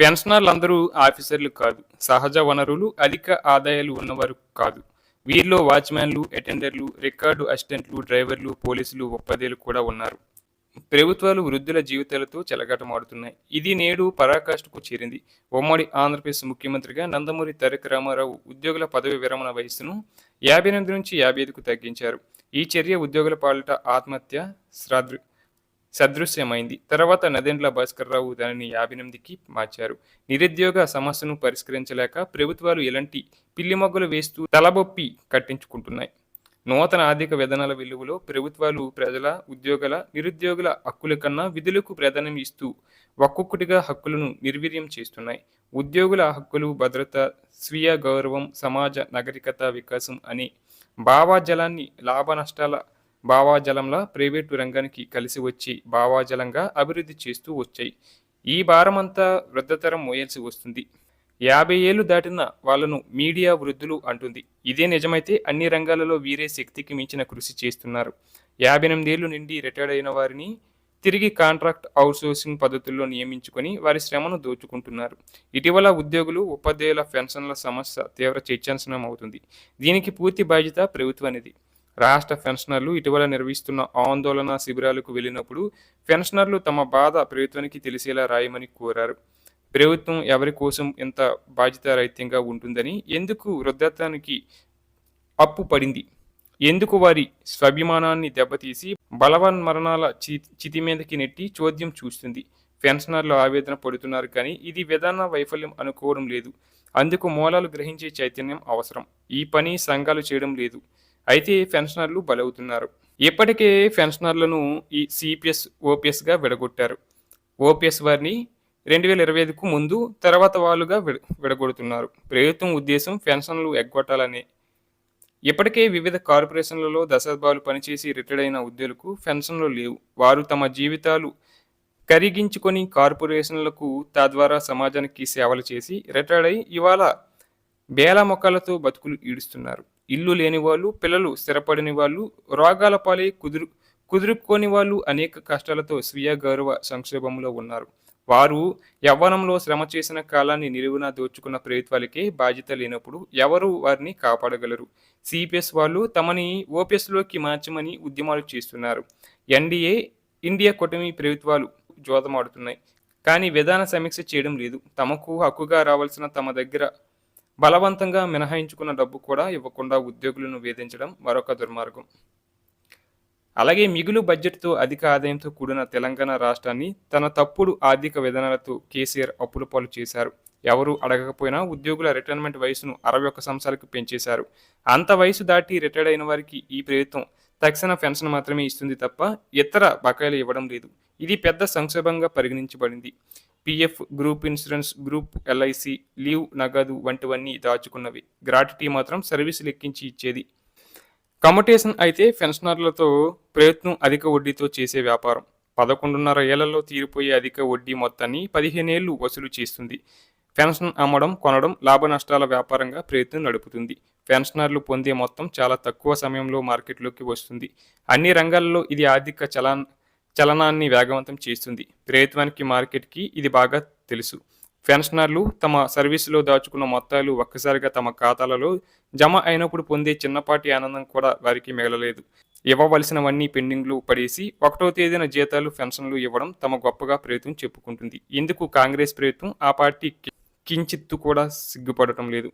పెన్షనర్లందరూ ఆఫీసర్లు కాదు. సహజ వనరులు, అధిక ఆదాయాలు ఉన్నవారు కాదు. వీరిలో వాచ్‌మ్యాన్‌లు, అటెండర్లు, రికార్డు అసిస్టెంట్లు, డ్రైవర్లు, పోలీసులు, ఉపాధ్యాయులు కూడా ఉన్నారు. ప్రభుత్వాలు వృద్ధుల జీవితాలతో చెలగాటమాడుతున్నాయి. ఇది నేడు పరాకాష్ఠకు చేరింది. ఉమ్మడి ఆంధ్రప్రదేశ్ ముఖ్యమంత్రిగా నందమూరి తారక రామారావు ఉద్యోగుల పదవీ విరమణ వయస్సును 58 నుంచి 55కు తగ్గించారు. ఈ చర్య ఉద్యోగుల పాలిట ఆత్మహత్య సదృశ్యమైంది. తర్వాత నదెండ్ల భాస్కర్రావు దానిని 58కి మార్చారు. నిరుద్యోగ సమస్యను పరిష్కరించలేక ప్రభుత్వాలు ఇలాంటి పిల్లిమొగ్గలు వేస్తూ తలబొప్పి కట్టించుకుంటున్నాయి. నూతన ఆర్థిక విధానాల వెలుగులో ప్రభుత్వాలు ప్రజల, ఉద్యోగుల, నిరుద్యోగుల హక్కుల కన్నా విధులకు ప్రాధాన్యం ఇస్తూ ఒక్కొక్కటిగా హక్కులను నిర్వీర్యం చేస్తున్నాయి. ఉద్యోగుల హక్కులు, భద్రత, స్వీయ గౌరవం, సమాజ నాగరికత వికాసం అనే భావాజలాన్ని లాభనష్టాల భావాజలంలా ప్రైవేటు రంగానికి కలిసి వచ్చి భావాజలంగా అభివృద్ధి చేస్తూ వచ్చాయి. ఈ భారమంతా వృద్ధతరం మోయాల్సి వస్తుంది. 50 ఏళ్లు దాటిన వాళ్లను మీడియా వృద్ధులు అంటుంది. ఇదే నిజమైతే అన్ని రంగాలలో వీరే శక్తికి మించిన కృషి చేస్తున్నారు. 58 ఏళ్లు నిండి రిటైర్డ్ అయిన వారిని తిరిగి కాంట్రాక్ట్ అవుట్సోర్సింగ్ పద్ధతుల్లో నియమించుకొని వారి శ్రమను దోచుకుంటున్నారు. ఇటీవల ఉద్యోగులు, ఉపాధ్యాయుల పెన్షన్ల సమస్య తీవ్ర చర్చాంశనం అవుతుంది. దీనికి పూర్తి బాధ్యత ప్రభుత్వానిది. రాష్ట్ర పెన్షనర్లు ఇటీవల నిర్వహిస్తున్న ఆందోళన శిబిరాలకు వెళ్ళినప్పుడు పెన్షనర్లు తమ బాధ ప్రభుత్వానికి తెలిసేలా రాయమని కోరారు. ప్రభుత్వం ఎవరి కోసం ఎంత బాధ్యతారహితంగా ఉంటుందని, ఎందుకు వృద్ధాప్యానికి అప్పు పడింది, ఎందుకు వారి స్వాభిమానాన్ని దెబ్బతీసి బలవన్మరణాల చితి మీదకి నెట్టి చోద్యం చూస్తుంది. పెన్షనర్లు ఆవేదన పడుతున్నారు కానీ ఇది విధాన వైఫల్యం అనుకోవడం లేదు. అందుకు మూలాలు గ్రహించే చైతన్యం అవసరం. ఈ పని సంఘాలు చేయడం లేదు. అయితే పెన్షనర్లు బలవుతున్నారు. ఇప్పటికే పెన్షనర్లను ఈ సిపిఎస్, ఓపీఎస్గా విడగొట్టారు. ఓపీఎస్ వారిని 2025కు ముందు, తర్వాత వాళ్ళుగా విడగొడుతున్నారు. ప్రభుత్వం ఉద్దేశం పెన్షన్లు ఎగ్గొట్టాలనే. ఇప్పటికే వివిధ కార్పొరేషన్లలో దశాబ్దాలు పనిచేసి రిటైర్డ్ అయిన ఉద్యోగులకు పెన్షన్లు లేవు. వారు తమ జీవితాలు కరిగించుకొని కార్పొరేషన్లకు, తద్వారా సమాజానికి సేవలు చేసి రిటైర్డ్ అయి ఇవాళ బేల మొక్కలతో బతుకులు ఈడుస్తున్నారు. ఇల్లు లేని వాళ్ళు, పిల్లలు స్థిరపడిన వాళ్ళు, రోగాల పాలై కుదురుకోని వాళ్ళు అనేక కష్టాలతో స్వీయ గౌరవ సంక్షోభంలో ఉన్నారు. వారు యవ్వనంలో శ్రమ చేసిన కాలాన్ని నిలువునా దోచుకున్న ప్రభుత్వాలకే బాధ్యత లేనప్పుడు ఎవరు వారిని కాపాడగలరు? సిపిఎస్ వాళ్ళు తమని ఓపీఎస్లోకి మార్చమని ఉద్యమాలు చేస్తున్నారు. ఎన్డీఏ, ఇండియా కూటమి ప్రభుత్వాలు జోదమాడుతున్నాయి. కానీ విధాన సమీక్ష చేయడం లేదు. తమకు హక్కుగా రావాల్సిన తమ దగ్గర బలవంతంగా మినహాయించుకున్న డబ్బు కూడా ఇవ్వకుండా ఉద్యోగులను వేధించడం మరొక దుర్మార్గం. అలాగే మిగులు బడ్జెట్తో అధిక ఆదాయంతో కూడిన తెలంగాణ రాష్ట్రాన్ని తన తప్పుడు ఆర్థిక విధానాలతో కేసీఆర్ అప్పుల పాలు చేశారు. ఎవరు అడగకపోయినా ఉద్యోగుల రిటైర్మెంట్ వయసును 61 సంవత్సరాలకు పెంచేశారు. అంత వయసు దాటి రిటైర్డ్ అయిన వారికి ఈ ప్రభుత్వం తక్షణ పెన్షన్ మాత్రమే ఇస్తుంది తప్ప ఇతర బకాయిలు ఇవ్వడం లేదు. ఇది పెద్ద సంక్షోభంగా పరిగణించబడింది. PF, group insurance, group LIC, leave నగదు వంటివన్నీ దాచుకున్నవి. గ్రాట్యుటీ మాత్రం సర్వీసు లెక్కించి ఇచ్చేది. కమ్యుటేషన్ అయితే పెన్షనర్లతో ప్రభుత్వం అధిక వడ్డీతో చేసే వ్యాపారం. 11.5 ఏళ్లలో తీరిపోయే అధిక వడ్డీ మొత్తాన్ని 15 ఏళ్లు వసూలు చేస్తుంది. పెన్షన్ అమ్మడం, కొనడం లాభ నష్టాల వ్యాపారంగా ప్రభుత్వం నడుపుతుంది. పెన్షనర్లు పొందే మొత్తం చాలా తక్కువ సమయంలో మార్కెట్లోకి వస్తుంది. అన్ని రంగాల్లో ఇది ఆర్థిక చలనాన్ని వేగవంతం చేస్తుంది. ప్రభుత్వానికి, మార్కెట్కి ఇది బాగా తెలుసు. పెన్షనర్లు తమ సర్వీసులో దాచుకున్న మొత్తాలు ఒక్కసారిగా తమ ఖాతాలలో జమ అయినప్పుడు పొందే చిన్నపాటి ఆనందం కూడా వారికి మిగలలేదు. ఇవ్వవలసినవన్నీ పెండింగ్లు పడేసి 1వ తేదీన జీతాలు, పెన్షన్లు ఇవ్వడం తమ గొప్పగా ప్రభుత్వం చెప్పుకుంటుంది. ఇందుకు కాంగ్రెస్ ప్రభుత్వం, ఆ పార్టీ కించిత్తు కూడా సిగ్గుపడటం లేదు.